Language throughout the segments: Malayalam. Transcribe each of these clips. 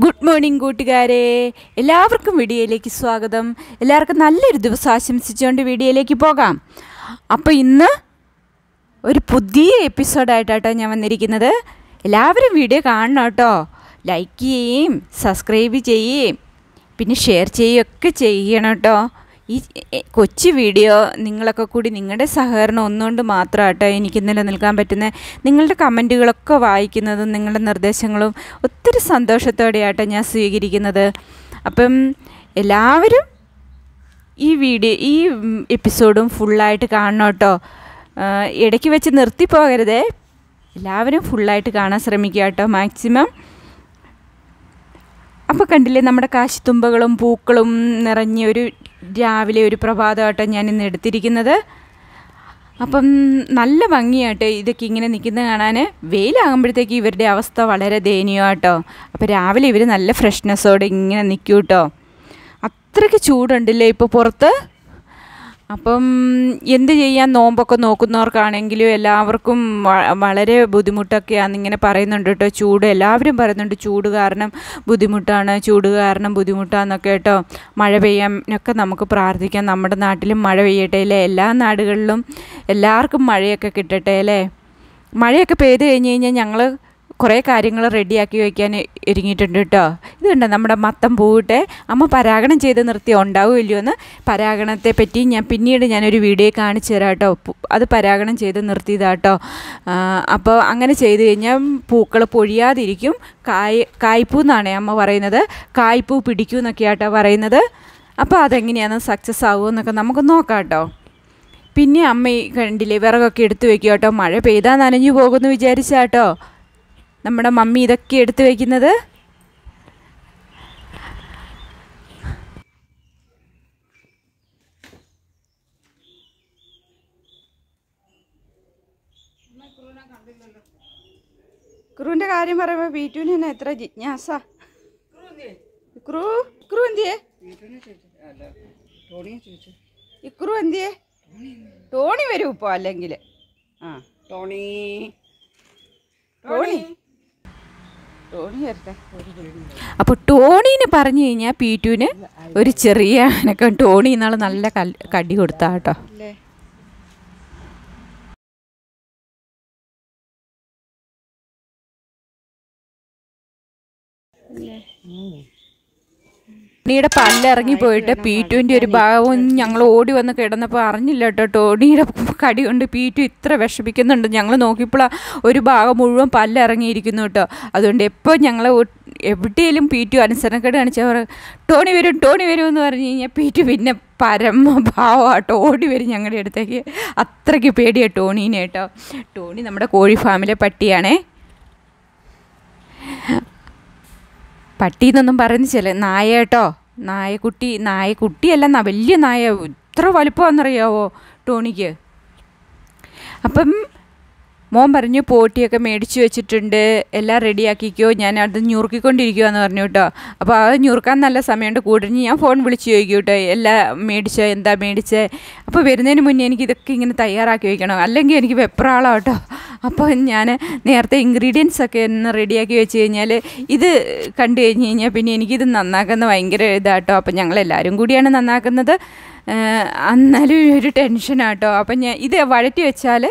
ഗുഡ് മോർണിംഗ് കൂട്ടുകാരെ, എല്ലാവർക്കും വീഡിയോയിലേക്ക് സ്വാഗതം. എല്ലാവർക്കും നല്ലൊരു ദിവസം ആശംസിച്ചുകൊണ്ട് വീഡിയോയിലേക്ക് പോകാം. അപ്പോൾ ഇന്ന് ഒരു പുതിയ എപ്പിസോഡായിട്ടാട്ടോ ഞാൻ വന്നിരിക്കുന്നത്. എല്ലാവരും വീഡിയോ കാണണം കേട്ടോ. ലൈക്ക് ചെയ്യുകയും സബ്സ്ക്രൈബ് ചെയ്യുകയും പിന്നെ ഷെയർ ചെയ്യുകയൊക്കെ ചെയ്യണം കേട്ടോ. ഈ കൊച്ചു വീഡിയോ നിങ്ങളൊക്കെ കൂടി നിങ്ങളുടെ സഹകരണം ഒന്നുകൊണ്ട് മാത്രമാട്ടോ എനിക്ക് നിലനിൽക്കാൻ പറ്റുന്നത്. നിങ്ങളുടെ കമൻറ്റുകളൊക്കെ വായിക്കുന്നതും നിങ്ങളുടെ നിർദ്ദേശങ്ങളും ഒത്തിരി സന്തോഷത്തോടെയാട്ടോ ഞാൻ സ്വീകരിക്കുന്നത്. അപ്പം എല്ലാവരും ഈ എപ്പിസോഡും ഫുള്ളായിട്ട് കാണണം കേട്ടോ. ഇടയ്ക്ക് വെച്ച് നിർത്തിപ്പോകരുതേ. എല്ലാവരും ഫുള്ളായിട്ട് കാണാൻ ശ്രമിക്കുക കേട്ടോ മാക്സിമം. അപ്പോൾ കണ്ടില്ലേ, നമ്മുടെ കാശിത്തുമ്പകളും പൂക്കളും നിറഞ്ഞ ഒരു രാവിലെ ഒരു പ്രഭാതമാട്ടോ ഞാൻ ഇന്ന് എടുത്തിരിക്കുന്നത്. അപ്പം നല്ല ഭംഗിയാട്ടോ ഇതൊക്കെ ഇങ്ങനെ നിൽക്കുന്നത് കാണാൻ. വെയിലാകുമ്പോഴത്തേക്ക് ഇവരുടെ അവസ്ഥ വളരെ ദയനീയമാട്ടോ. അപ്പോൾ രാവിലെ ഇവർ നല്ല ഫ്രഷ്നെസ്സോടെ ഇങ്ങനെ നിൽക്കും കേട്ടോ. അത്രയ്ക്ക് ചൂടുണ്ടല്ലേ ഇപ്പോൾ പുറത്ത്. അപ്പം എന്ത് ചെയ്യാൻ, നോമ്പൊക്കെ നോക്കുന്നവർക്കാണെങ്കിലും എല്ലാവർക്കും വളരെ ബുദ്ധിമുട്ടൊക്കെയാണെന്നിങ്ങനെ പറയുന്നുണ്ട് കേട്ടോ. ചൂട് എല്ലാവരും പറയുന്നുണ്ട്, ചൂട് കാരണം ബുദ്ധിമുട്ടാണെന്നൊക്കെ കേട്ടോ. മഴ പെയ്യാനൊക്കെ നമുക്ക് പ്രാർത്ഥിക്കാം. നമ്മുടെ നാട്ടിലും മഴ പെയ്യട്ടെ അല്ലേ. എല്ലാ നാടുകളിലും എല്ലാവർക്കും മഴയൊക്കെ കിട്ടട്ടെ അല്ലേ. മഴയൊക്കെ പെയ്ത് കഴിഞ്ഞ് കഴിഞ്ഞാൽ ഞങ്ങൾ കുറേ കാര്യങ്ങൾ റെഡിയാക്കി വയ്ക്കാൻ ഒരുങ്ങിയിട്ടുണ്ട് കേട്ടോ. ഇത് കണ്ടോ, നമ്മുടെ മത്തം പൂവിട്ടെ അമ്മ പരാഗണം ചെയ്ത് നിർത്തി ഉണ്ടാവുമല്ലോ എന്ന്. പരാഗണത്തെ പറ്റി പിന്നീട് ഞാനൊരു വീഡിയോ കാണിച്ചു തരാം കേട്ടോ. അത് പരാഗണം ചെയ്ത് നിർത്തിയതാട്ടോ. അപ്പോൾ അങ്ങനെ ചെയ്ത് കഴിഞ്ഞാൽ പൂക്കൾ പൊഴിയാതിരിക്കും. കായ്പൂ എന്നാണ് അമ്മ പറയുന്നത്. കായ്പൂ പിടിക്കൂ എന്നൊക്കെയാട്ടോ പറയുന്നത്. അപ്പോൾ അതെങ്ങനെയാണ് സക്സസ് ആവുമെന്നൊക്കെ നമുക്ക് നോക്കാം കേട്ടോ. പിന്നെ അമ്മ കണ്ടില്ലേ, വിറകൊക്കെ എടുത്ത് വയ്ക്കുക കേട്ടോ. മഴ പെയ്താൽ നനഞ്ഞു പോകുമെന്ന് വിചാരിച്ചാട്ടോ നമ്മുടെ മമ്മി ഇതൊക്കെ എടുത്ത് വയ്ക്കുന്നത്. ക്രൂവിൻ്റെ കാര്യം പറയുമ്പോൾ ബീറ്റുവിന് തന്നെ എത്ര ജിജ്ഞാസ. ക്രൂ എന്തിയേ? ഇക്രു എന്തിയേ? ടോണി വരും ഇപ്പോൾ. അല്ലെങ്കിൽ ടോണി വരട്ടെ. അപ്പോൾ ടോണീനെ പറഞ്ഞു കഴിഞ്ഞാൽ പീറ്റുവിന് ഒരു ചെറിയ അനക്കം. ടോണി ഇന്നാൾ നല്ല കടി കൊടുത്താ കേട്ടോ. ടോണിയുടെ പല്ലിറങ്ങി പോയിട്ട് പീറ്റുവിൻ്റെ ഒരു ഭാഗവും ഞങ്ങൾ ഓടി വന്ന് കിടന്നപ്പോൾ അറിഞ്ഞില്ല കേട്ടോ. ടോണിയുടെ കടി കൊണ്ട് പീറ്റു ഇത്ര വിഷമിക്കുന്നുണ്ട്. ഞങ്ങൾ നോക്കിയപ്പോൾ ഒരു ഭാഗം മുഴുവൻ പല്ലിറങ്ങിയിരിക്കുന്നു കേട്ടോ. അതുകൊണ്ട് എപ്പോൾ ഞങ്ങൾ എവിടെയെങ്കിലും പീറ്റു അനുസരണക്കേട് കാണിച്ചവർ ടോണി വരും എന്ന് പറഞ്ഞു കഴിഞ്ഞാൽ പീറ്റു പിന്നെ പരമഭാവമാട്ടോ ഓടി വരും ഞങ്ങളുടെ അടുത്തേക്ക്. അത്രയ്ക്ക് പേടിയാണ് ടോണീനെ കേട്ടോ. ടോണി നമ്മുടെ കോഴി ഫാമിലെ പട്ടിയാണേ. പട്ടി എന്നൊന്നും പറയുന്ന ചില നായ കേട്ടോ. നായക്കുട്ടിയല്ല, വലിയ നായ. ഇത്ര വലുപ്പമാണെന്നറിയാവോ ടോണിക്ക്. അപ്പം മോൻ പറഞ്ഞു പോട്ടിയൊക്കെ മേടിച്ച് വെച്ചിട്ടുണ്ട്, എല്ലാം റെഡിയാക്കിക്കോ, ഞാൻ അത് ഞുറുക്കിക്കൊണ്ടിരിക്കുവാന്ന് പറഞ്ഞു കേട്ടോ. അപ്പോൾ അത് ഞുറുക്കാൻ നല്ല സമയമുണ്ട്. കൂടിഞ്ഞ് ഞാൻ ഫോൺ വിളിച്ച് ചോദിക്കും കേട്ടോ, എല്ലാം മേടിച്ചോ, എന്താ മേടിച്ചേ. അപ്പോൾ വരുന്നതിന് മുന്നേ എനിക്ക് ഇതൊക്കെ ഇങ്ങനെ തയ്യാറാക്കി വയ്ക്കണം, അല്ലെങ്കിൽ എനിക്ക് വെപ്രാളം കേട്ടോ. അപ്പോൾ ഞാൻ നേരത്തെ ഇൻഗ്രീഡിയൻസ് ഒക്കെ ഒന്ന് റെഡിയാക്കി വെച്ച് കഴിഞ്ഞാൽ ഇത് കണ്ടു കഴിഞ്ഞ് കഴിഞ്ഞാൽ പിന്നെ എനിക്കിത് നന്നാക്കുന്ന ഭയങ്കര ഇതാട്ടോ. അപ്പം ഞങ്ങളെല്ലാവരും കൂടിയാണ് നന്നാക്കുന്നത്. എന്നാലും ഒരു ടെൻഷനാട്ടോ. അപ്പം ഞാൻ ഇത് വഴറ്റി വെച്ചാൽ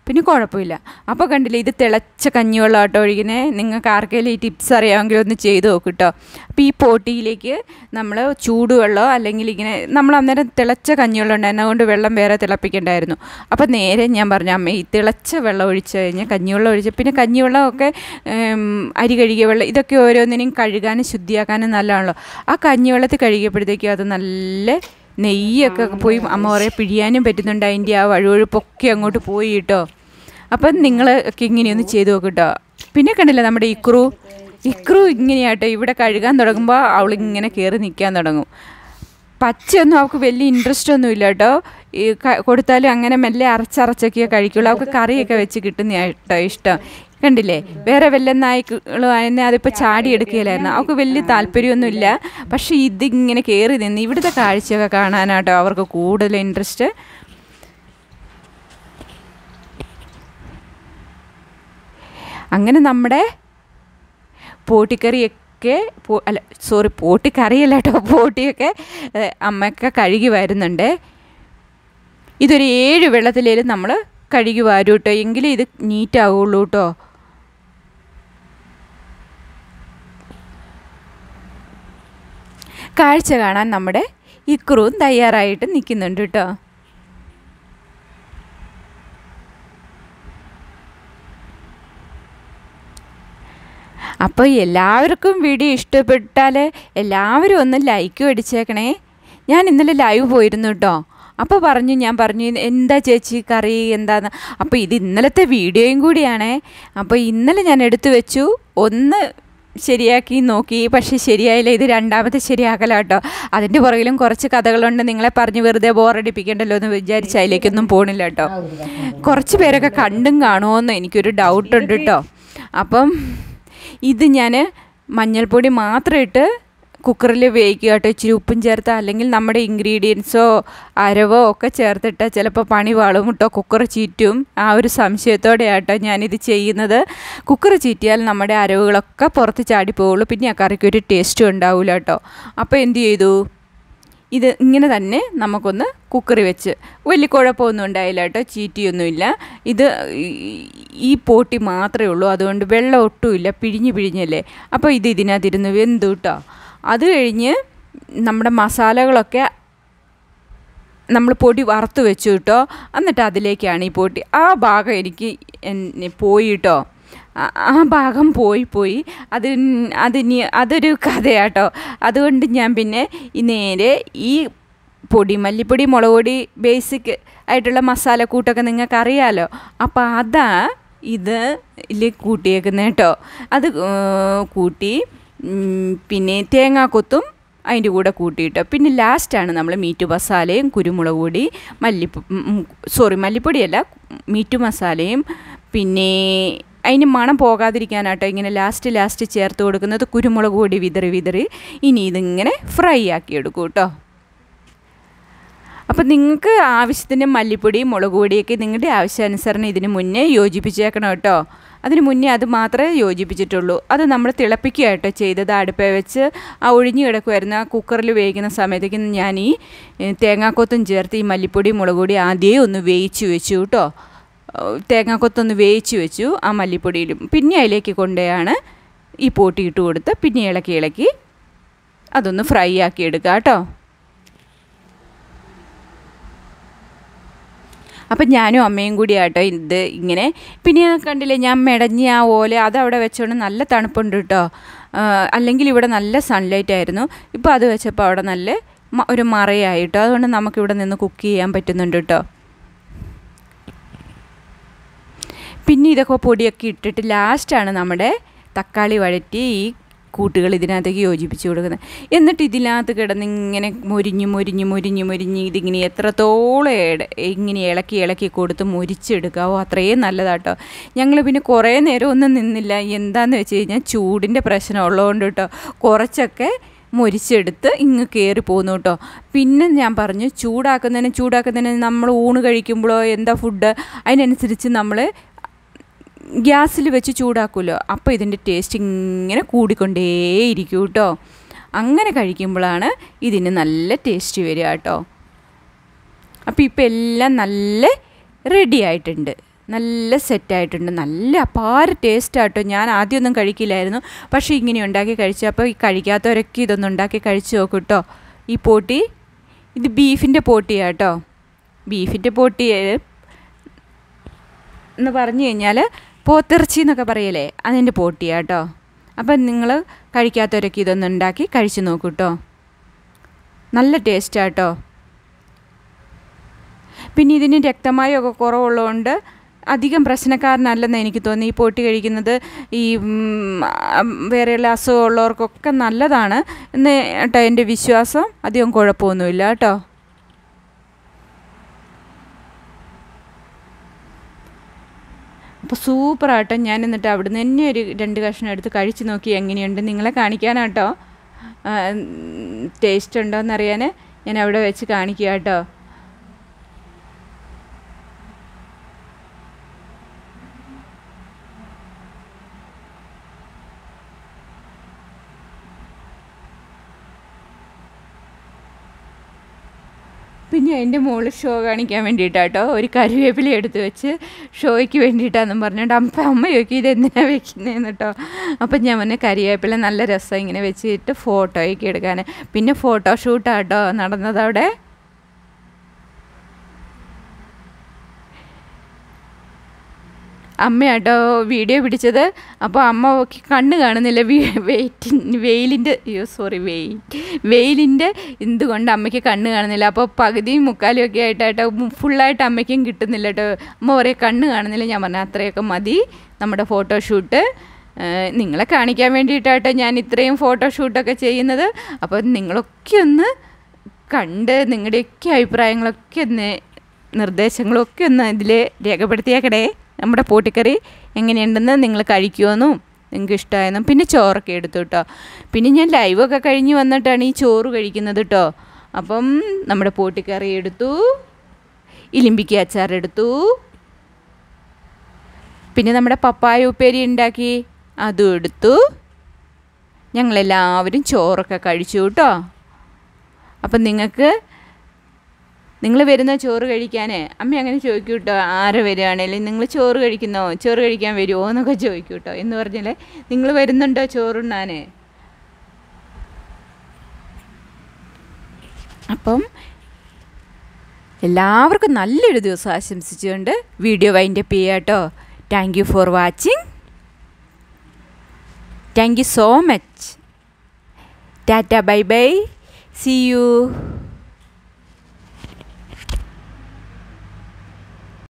പിന്നെ കുഴപ്പമില്ല. അപ്പോൾ കണ്ടില്ലേ, ഇത് തിളച്ച കഞ്ഞിവെള്ളം ആട്ടോ ഒഴിക്കുന്നത്. നിങ്ങൾക്ക് ആർക്കെങ്കിലും ഈ ടിപ്സ് അറിയാമെങ്കിൽ ഒന്ന് ചെയ്ത് നോക്കും കേട്ടോ. അപ്പോൾ ഈ പോട്ടിയിലേക്ക് നമ്മൾ ചൂടുവെള്ളം അല്ലെങ്കിൽ ഇങ്ങനെ നമ്മൾ അന്നേരം തിളച്ച കഞ്ഞിവെള്ളം ഉണ്ടായിരുന്നു, അതുകൊണ്ട് വെള്ളം വേറെ തിളപ്പിക്കണ്ടായിരുന്നു. അപ്പോൾ നേരെ ഞാൻ പറഞ്ഞു, അമ്മ ഈ തിളച്ച വെള്ളം ഒഴിച്ച് കഴിഞ്ഞാൽ കഞ്ഞിവെള്ളം ഒഴിച്ച് പിന്നെ കഞ്ഞിവെള്ളമൊക്കെ അരി കഴുകിയ വെള്ളം ഇതൊക്കെ ഓരോന്നിനെയും കഴുകാനും ശുദ്ധിയാക്കാനും നല്ലതാണല്ലോ. ആ കഞ്ഞിവെള്ളത്തിൽ കഴുകിയപ്പോഴത്തേക്കും അത് നല്ല നെയ്യൊക്കെ പോയി അമ്മ കുറേ പിഴിയാനും പറ്റുന്നുണ്ട്. അതിൻ്റെ ആ വഴുവഴുപ്പൊക്കെ അങ്ങോട്ട് പോയി കേട്ടോ. അപ്പം നിങ്ങളൊക്കെ ഇങ്ങനെയൊന്ന് ചെയ്ത് നോക്കും കേട്ടോ. പിന്നെ കണ്ടില്ല നമ്മുടെ ഇക്രു ഇങ്ങനെയാട്ടോ. ഇവിടെ കഴുകാൻ തുടങ്ങുമ്പോൾ അവളിങ്ങനെ കയറി നിൽക്കാൻ തുടങ്ങും. പച്ചയൊന്നും അവൾക്ക് വലിയ ഇൻട്രസ്റ്റ് ഒന്നും ഇല്ല കേട്ടോ. ഈ കൊടുത്താലും അങ്ങനെ മെല്ലെ അരച്ചൊക്കെ കഴിക്കുള്ളൂ. അവൾക്ക് കറിയൊക്കെ വെച്ച് കിട്ടുന്ന കേട്ടോ ഇഷ്ടം. കണ്ടില്ലേ, വേറെ വല്ല നായ്ക്കളും ആയിരുന്നെ അതിപ്പോൾ ചാടി എടുക്കുകയില്ലായിരുന്നു. അവൾക്ക് വലിയ താല്പര്യമൊന്നുമില്ല. പക്ഷേ ഇതിങ്ങനെ കയറി നിന്ന് ഇവിടുത്തെ കാഴ്ചയൊക്കെ കാണാനാട്ടോ അവർക്ക് കൂടുതൽ ഇൻട്രസ്റ്റ്. അങ്ങനെ നമ്മുടെ പോട്ടിക്കറിയൊക്കെ പോട്ടിയൊക്കെ പോട്ടി കറിയല്ല കേട്ടോ, പോട്ടിയൊക്കെ അമ്മയൊക്കെ കഴുകി വരുന്നുണ്ട്. ഇതൊരു 7 വെള്ളത്തിലേലും നമ്മൾ കഴുകി വരും കേട്ടോ, എങ്കിലേ ഇത് നീറ്റാവുള്ളൂ കേട്ടോ. കാഴ്ച കാണാൻ നമ്മുടെ ഇക്രുവും തയ്യാറായിട്ട് നിൽക്കുന്നുണ്ട് കേട്ടോ. അപ്പോൾ എല്ലാവർക്കും വീഡിയോ ഇഷ്ടപ്പെട്ടാൽ എല്ലാവരും ഒന്ന് ലൈക്കും അടിച്ചേക്കണേ. ഞാൻ ഇന്നലെ ലൈവ് പോയിരുന്നു കേട്ടോ. അപ്പോൾ ഞാൻ പറഞ്ഞു എന്താ ചേച്ചി കറി എന്താന്ന്. അപ്പോൾ ഇത് ഇന്നലത്തെ വീഡിയോയും കൂടിയാണേ. അപ്പോൾ ഇന്നലെ ഞാൻ എടുത്തു വെച്ചു, ഒന്ന് ശരിയാക്കി നോക്കി, പക്ഷേ ശരിയായില്ല. ഇത് രണ്ടാമത്തെ ശരിയാക്കല കേട്ടോ. അതിൻ്റെ പുറകിലും കുറച്ച് കഥകളുണ്ട്. നിങ്ങളെ പറഞ്ഞ് വെറുതെ ബോറടിപ്പിക്കണ്ടല്ലോ എന്ന് വിചാരിച്ച് അതിലേക്കൊന്നും പോണില്ല കേട്ടോ. കുറച്ച് പേരൊക്കെ കണ്ടും കാണുമോയെന്ന് എനിക്കൊരു ഡൗട്ടുണ്ട് കേട്ടോ. അപ്പം ഇത് ഞാൻ മഞ്ഞൾപ്പൊടി മാത്രം ഇട്ട് കുക്കറിൽ വേവിക്കുക കേട്ടോ, ഇച്ചിരി ഉപ്പും ചേർത്ത്. അല്ലെങ്കിൽ നമ്മുടെ ഇൻഗ്രീഡിയൻസോ അരവോ ഒക്കെ ചേർത്തിട്ട് ചിലപ്പോൾ പണി വാളും കേട്ടോ, കുക്കർ ചീറ്റും. ആ ഒരു സംശയത്തോടെയാട്ടോ ഞാനിത് ചെയ്യുന്നത്. കുക്കർ ചീറ്റിയാൽ നമ്മുടെ അരവുകളൊക്കെ പുറത്ത് ചാടിപ്പോവുള്ളൂ, പിന്നെ ആ കറിക്ക് ഒരു ടേസ്റ്റും ഉണ്ടാവില്ല കേട്ടോ. അപ്പോൾ എന്ത് ചെയ്തു, ഇത് ഇങ്ങനെ തന്നെ നമുക്കൊന്ന് കുക്കറി വെച്ച്, വലിയ കുഴപ്പമൊന്നും ഉണ്ടായില്ല കേട്ടോ, ചീറ്റിയൊന്നുമില്ല. ഇത് ഈ പോട്ടി മാത്രമേ ഉള്ളൂ, അതുകൊണ്ട് വെള്ളം ഒട്ടുമില്ല, പിഴിഞ്ഞല്ലേ. അപ്പോൾ ഇത് ഇതിനകത്തിരുന്ന് വെന്തു കേട്ടോ. അത് കഴിഞ്ഞ് നമ്മുടെ മസാലകളൊക്കെ നമ്മൾ പൊടി വറുത്ത് വെച്ചു കേട്ടോ. എന്നിട്ട് അതിലേക്കാണ് ഈ പോട്ടി. ആ ഭാഗം എനിക്ക് പോയി കേട്ടോ, ആ ഭാഗം പോയി അതൊരു കഥയാട്ടോ. അതുകൊണ്ട് ഞാൻ പിന്നെ നേരെ ഈ പൊടി, മല്ലിപ്പൊടി, മുളക് പൊടി, ബേസിക് ആയിട്ടുള്ള മസാലക്കൂട്ടൊക്കെ നിങ്ങൾക്ക് അറിയാമല്ലോ. അപ്പോൾ അതാ ഇതിൽ കൂട്ടിയേക്കുന്നത് കേട്ടോ. അത് കൂട്ടി പിന്നെ തേങ്ങാക്കൊത്തും അതിൻ്റെ കൂടെ കൂട്ടിയിട്ട് പിന്നെ ലാസ്റ്റാണ് നമ്മൾ മീറ്റ് മസാലയും കുരുമുളക് പൊടി, മല്ലിപ്പൊടിയല്ല, മീറ്റ് മസാലയും പിന്നെ അതിന് മണം പോകാതിരിക്കാനാട്ടോ ഇങ്ങനെ ലാസ്റ്റ് ചേർത്ത് കൊടുക്കുന്നത് കുരുമുളക് പൊടി വിതറി. ഇനി ഇതിങ്ങനെ ഫ്രൈ ആക്കി എടുക്കും കേട്ടോ. അപ്പം നിങ്ങൾക്ക് ആവശ്യത്തിന് മല്ലിപ്പൊടിയും മുളക് പൊടിയൊക്കെ നിങ്ങളുടെ ആവശ്യാനുസരണം ഇതിന് മുന്നേ യോജിപ്പിച്ചേക്കണം കേട്ടോ. അതിന് മുന്നേ അത് മാത്രമേ യോജിപ്പിച്ചിട്ടുള്ളൂ. അത് നമ്മൾ തിളപ്പിക്കുക കേട്ടോ ചെയ്തത്. അടുപ്പേ വെച്ച് ആ ഒഴിഞ്ഞു കിടക്കുമായിരുന്നു. ആ കുക്കറിൽ വേവിക്കുന്ന സമയത്തേക്ക് ഞാൻ ഈ തേങ്ങാക്കൊത്തും ചേർത്ത് ഈ മല്ലിപ്പൊടിയും മുളക് പൊടി ആദ്യമേ ഒന്ന് വേവിച്ച് വെച്ചു കേട്ടോ. തേങ്ങാക്കൊത്തൊന്ന് വേവിച്ച് വെച്ചു ആ മല്ലിപ്പൊടിയിലും. പിന്നെ അതിലേക്ക് കൊണ്ടുപോയാണ് ഈ പോട്ടി ഇട്ട് കൊടുത്ത് പിന്നെ ഇളക്കി അതൊന്ന് ഫ്രൈ ആക്കി എടുക്കുക കേട്ടോ. അപ്പം ഞാനും അമ്മയും കൂടി ആട്ടോ ഇത് ഇങ്ങനെ. പിന്നെ കണ്ടില്ലേ ഞാൻ മെടഞ്ഞ ആ ഓല അതവിടെ വെച്ചോണ്ട് നല്ല തണുപ്പുണ്ട് കേട്ടോ. അല്ലെങ്കിൽ ഇവിടെ നല്ല സൺലൈറ്റ് ആയിരുന്നു. ഇപ്പോൾ അത് വെച്ചപ്പോൾ അവിടെ നല്ല ഒരു മറയായിട്ടോ. അതുകൊണ്ട് നമുക്കിവിടെ നിന്ന് കുക്ക് ചെയ്യാൻ പറ്റുന്നുണ്ട് കേട്ടോ. പിന്നെ ഇതൊക്കെ പൊടിയൊക്കെ ഇട്ടിട്ട് ലാസ്റ്റാണ് നമ്മുടെ തക്കാളി വഴറ്റി ഈ കൂട്ടുകൾ ഇതിനകത്തേക്ക് യോജിപ്പിച്ച് കൊടുക്കുന്നത്. എന്നിട്ട് ഇതിനകത്ത് കിടന്ന് ഇങ്ങനെ മൊരിഞ്ഞ് ഇതിങ്ങനെ എത്രത്തോളം ഇങ്ങനെ ഇളക്കി കൊടുത്ത് മൊരിച്ചെടുക്കാവോ അത്രയും നല്ലതാട്ടോ. ഞങ്ങൾ പിന്നെ കുറേ നേരം ഒന്നും നിന്നില്ല. എന്താണെന്ന് വെച്ച് കഴിഞ്ഞാൽ ചൂടിൻ്റെ പ്രശ്നം ഉള്ളതുകൊണ്ട് കേട്ടോ കുറച്ചൊക്കെ മൊരിച്ചെടുത്ത് ഇങ്ങ് കയറി പോന്നു കേട്ടോ. പിന്നെ ഞാൻ പറഞ്ഞു ചൂടാക്കുന്നതിന് നമ്മൾ ഊണ് കഴിക്കുമ്പോഴോ എന്താ ഫുഡ് അതിനനുസരിച്ച് നമ്മൾ ഗ്യാസിൽ വെച്ച് ചൂടാക്കുമല്ലോ. അപ്പോൾ ഇതിൻ്റെ ടേസ്റ്റ് ഇങ്ങനെ കൂടിക്കൊണ്ടേയിരിക്കും കേട്ടോ. അങ്ങനെ കഴിക്കുമ്പോഴാണ് ഇതിന് നല്ല ടേസ്റ്റ് വരിക കേട്ടോ. അപ്പോൾ ഇപ്പോൾ എല്ലാം നല്ല റെഡി ആയിട്ടുണ്ട്, നല്ല സെറ്റായിട്ടുണ്ട്, നല്ല അപാര ടേസ്റ്റാട്ടോ. ഞാൻ ആദ്യമൊന്നും കഴിക്കില്ലായിരുന്നു, പക്ഷേ ഇങ്ങനെ ഉണ്ടാക്കി കഴിച്ചപ്പോൾ ഈ കഴിക്കാത്തവരൊക്കെ ഇതൊന്നും ഉണ്ടാക്കി കഴിച്ച് നോക്കും കേട്ടോ. ഈ പോട്ടി ഇത് ബീഫിൻ്റെ പോട്ടിയാട്ടോ. ബീഫിൻ്റെ പോട്ടി എന്ന് പറഞ്ഞു കഴിഞ്ഞാൽ പോത്തിറച്ചി എന്നൊക്കെ പറയല്ലേ, അതിൻ്റെ പോട്ടിയാട്ടോ. അപ്പം നിങ്ങൾ കഴിക്കാത്തവരൊക്കെ ഇതൊന്നും ഉണ്ടാക്കി കഴിച്ച് നോക്കൂ കേട്ടോ. നല്ല ടേസ്റ്റാട്ടോ. പിന്നെ ഇതിന് രക്തമായൊക്കെ കുറവുള്ളതുകൊണ്ട് അധികം പ്രശ്നക്കാരനല്ലെന്ന് എനിക്ക് തോന്നി. ഈ പോട്ടി കഴിക്കുന്നത് ഈ വേറെയുള്ള അസുഖമുള്ളവർക്കൊക്കെ നല്ലതാണ് എന്ന് കേട്ടോ എൻ്റെ വിശ്വാസം. അധികം കുഴപ്പമൊന്നുമില്ല കേട്ടോ. അപ്പോൾ സൂപ്പറാട്ടോ. ഞാൻ എന്നിട്ട് അവിടുന്ന് തന്നെ ഒരു 2 കഷ്ണം എടുത്ത് കഴിച്ച് നോക്കി എങ്ങനെയുണ്ട് നിങ്ങളെ കാണിക്കാനാട്ടോ. ടേസ്റ്റ് ഉണ്ടോ എന്നറിയാൻ ഞാൻ അവിടെ വെച്ച് കാണിക്കുക കേട്ടോ. പിന്നെ അതിൻ്റെ മുകളിൽ ഷോ കാണിക്കാൻ വേണ്ടിയിട്ടാട്ടോ ഒരു കറിവേപ്പില എടുത്ത് വെച്ച് ഷോയ്ക്ക് വേണ്ടിയിട്ടാണെന്നും പറഞ്ഞിട്ട് അമ്മ ചോദിക്കും ഇതെന്തിനാണ് വെക്കുന്നതെന്ന് കേട്ടോ. അപ്പം ഞാൻ പറഞ്ഞ കറിവേപ്പില നല്ല രസം ഇങ്ങനെ വെച്ചിട്ട് ഫോട്ടോയൊക്കെ എടുക്കാൻ. പിന്നെ ഫോട്ടോഷൂട്ടാട്ടോ നടന്നതവിടെ. അമ്മയാട്ടോ വീഡിയോ പിടിച്ചത്. അപ്പോൾ അമ്മ കണ്ണ് കാണുന്നില്ല, വെയിലിൻ്റെ എന്തുകൊണ്ട് അമ്മയ്ക്ക് കണ്ണ് കാണുന്നില്ല. അപ്പോൾ പകുതിയും മുക്കാലും ഒക്കെ ആയിട്ടാട്ടോ ഫുള്ളായിട്ട് അമ്മയ്ക്കും കിട്ടുന്നില്ല കേട്ടോ. അമ്മ പറയും കണ്ണ് കാണുന്നില്ല. ഞാൻ പറഞ്ഞു അത്രയൊക്കെ മതി നമ്മുടെ ഫോട്ടോഷൂട്ട്, നിങ്ങളെ കാണിക്കാൻ വേണ്ടിയിട്ടാട്ടോ ഞാൻ ഇത്രയും ഫോട്ടോഷൂട്ടൊക്കെ ചെയ്യുന്നത്. അപ്പോൾ നിങ്ങളൊക്കെ ഒന്ന് കണ്ട് നിങ്ങളുടെയൊക്കെ അഭിപ്രായങ്ങളൊക്കെ ഒന്ന് നിർദ്ദേശങ്ങളൊക്കെ ഒന്ന് ഇതിൽ രേഖപ്പെടുത്തിയേക്കടേ. നമ്മുടെ പോട്ടിക്കറി എങ്ങനെയുണ്ടെന്ന് നിങ്ങൾ കഴിക്കുമെന്നും നിങ്ങൾക്ക് ഇഷ്ടമായെന്നും. പിന്നെ ചോറൊക്കെ എടുത്തു കേട്ടോ. പിന്നെ ഞാൻ ലൈവൊക്കെ കഴിഞ്ഞ് വന്നിട്ടാണ് ഈ ചോറ് കഴിക്കുന്നത് കേട്ടോ. അപ്പം നമ്മുടെ പോട്ടിക്കറി എടുത്തു, ഇലിമ്പിക്ക അച്ചാർ എടുത്തു, പിന്നെ നമ്മുടെ പപ്പായ ഉപ്പേരി ഉണ്ടാക്കി അതും എടുത്തു. ഞങ്ങളെല്ലാവരും ചോറൊക്കെ കഴിച്ചു കേട്ടോ. അപ്പം നിങ്ങൾ വരുന്ന ചോറ് കഴിക്കാൻ അമ്മ അങ്ങനെ ചോദിക്കും കേട്ടോ. ആരെ വരികയാണേലും നിങ്ങൾ ചോറ് കഴിക്കുന്നോ, ചോറ് കഴിക്കാൻ വരുമോ എന്നൊക്കെ ചോദിക്കും കേട്ടോ. എന്ന് പറഞ്ഞാൽ നിങ്ങൾ വരുന്നുണ്ടോ ചോറുണ്ണാൻ. അപ്പം എല്ലാവർക്കും നല്ലൊരു ദിവസം ആശംസിച്ചുകൊണ്ട് വീഡിയോ വൈൻഡപ്പ് ചെയ്യാം കേട്ടോ. Thank you for watching. Thank you so much. Tata bye bye. See U.